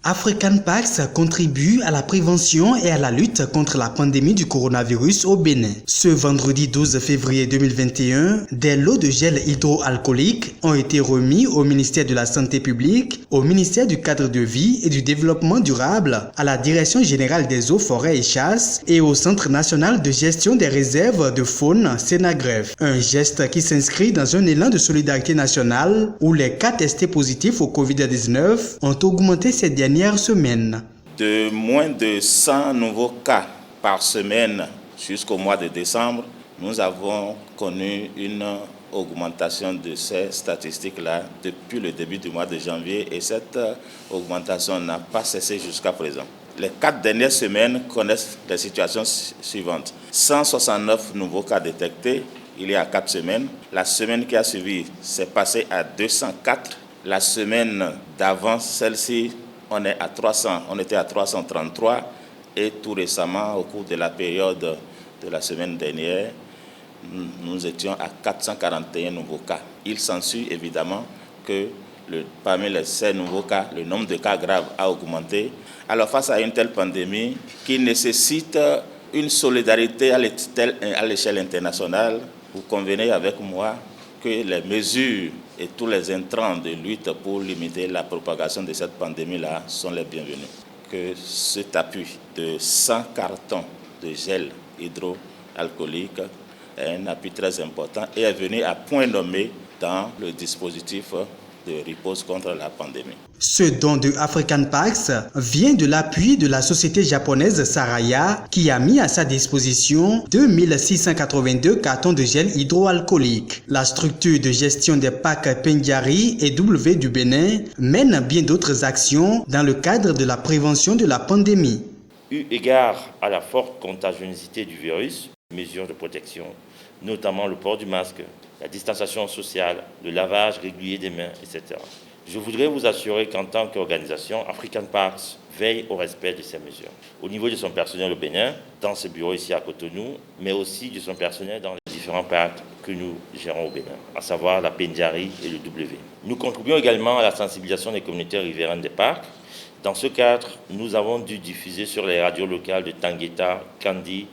African Pax contribue à la prévention et à la lutte contre la pandémie du coronavirus au Bénin. Ce vendredi 12 février 2021, des lots de gel hydroalcoolique ont été remis au ministère de la Santé publique, au ministère du Cadre de vie et du Développement durable, à la Direction générale des eaux, forêts et chasses et au Centre national de gestion des réserves de faune Sénagref. Un geste qui s'inscrit dans un élan de solidarité nationale où les cas testés positifs au Covid-19 ont augmenté ces dernières semaines. De moins de 100 nouveaux cas par semaine jusqu'au mois de décembre, nous avons connu une augmentation de ces statistiques-là depuis le début du mois de janvier et cette augmentation n'a pas cessé jusqu'à présent. Les 4 dernières semaines connaissent les situations suivantes. 169 nouveaux cas détectés il y a 4 semaines. La semaine qui a suivi, c'est passé à 204. La semaine d'avant, celle-ci, on était à 333 et tout récemment, au cours de la période de la semaine dernière, nous étions à 441 nouveaux cas. Il s'ensuit évidemment que parmi ces nouveaux cas, le nombre de cas graves a augmenté. Alors face à une telle pandémie qui nécessite une solidarité à l'échelle internationale, vous convenez avec moi que les mesures et tous les intrants de lutte pour limiter la propagation de cette pandémie-là sont les bienvenus. Que cet appui de 100 cartons de gel hydroalcoolique est un appui très important et est venu à point nommé dans le dispositif de riposte contre la pandémie. Ce don de African Pax vient de l'appui de la société japonaise Saraya qui a mis à sa disposition 2682 cartons de gel hydroalcoolique. La structure de gestion des parcs Pendiari et W du Bénin mène bien d'autres actions dans le cadre de la prévention de la pandémie. Eu égard à la forte contagiosité du virus, mesures de protection, notamment le port du masque, la distanciation sociale, le lavage régulier des mains, etc. Je voudrais vous assurer qu'en tant qu'organisation, African Pax veille au respect de ces mesures. Au niveau de son personnel au Bénin, dans ce bureau ici à Cotonou, mais aussi de son personnel dans les différents parcs que nous gérons au Bénin, à savoir la Pendiari et le W. Nous contribuons également à la sensibilisation des communautés riveraines des parcs. Dans ce cadre, nous avons dû diffuser sur les radios locales de Tangueta, Kandi,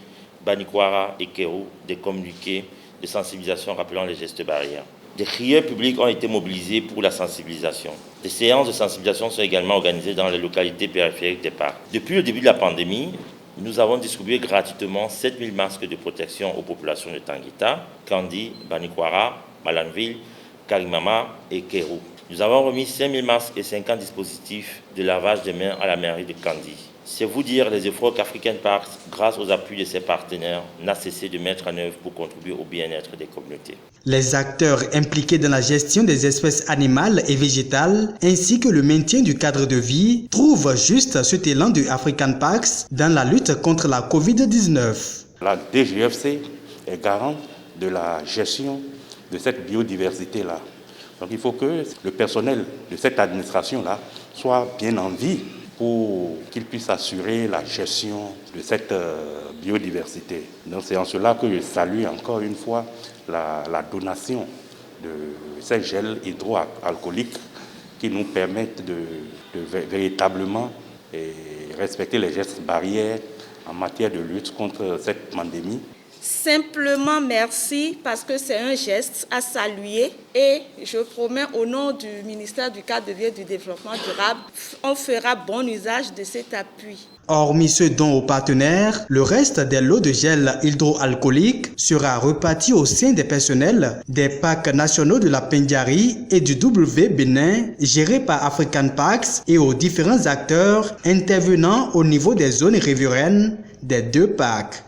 Banikwara et Kéru des communiqués de sensibilisation rappelant les gestes barrières. Des crieurs publics ont été mobilisés pour la sensibilisation. Des séances de sensibilisation sont également organisées dans les localités périphériques des parcs. Depuis le début de la pandémie, nous avons distribué gratuitement 7000 masques de protection aux populations de Tangueta, Kandi, Banikwara, Malanville, Karimama et Kéru. Nous avons remis 5000 masques et 50 dispositifs de lavage des mains à la mairie de Kandi. C'est vous dire les efforts qu'African Pax, grâce aux appuis de ses partenaires, n'a cessé de mettre en œuvre pour contribuer au bien-être des communautés. Les acteurs impliqués dans la gestion des espèces animales et végétales, ainsi que le maintien du cadre de vie, trouvent juste cet élan de African Pax dans la lutte contre la Covid-19. La DGFC est garante de la gestion de cette biodiversité-là. Donc il faut que le personnel de cette administration-là soit bien en vie pour qu'il puisse assurer la gestion de cette biodiversité. Donc c'est en cela que je salue encore une fois la donation de ces gels hydroalcooliques qui nous permettent de véritablement respecter les gestes barrières en matière de lutte contre cette pandémie. Simplement merci parce que c'est un geste à saluer et je promets au nom du ministère du Cadre de vie et du Développement durable, on fera bon usage de cet appui. Hormis ce don aux partenaires, le reste des lots de gel hydroalcoolique sera reparti au sein des personnels des parcs nationaux de la Pendiari et du W Bénin gérés par African Pax et aux différents acteurs intervenant au niveau des zones riveraines des 2 parcs.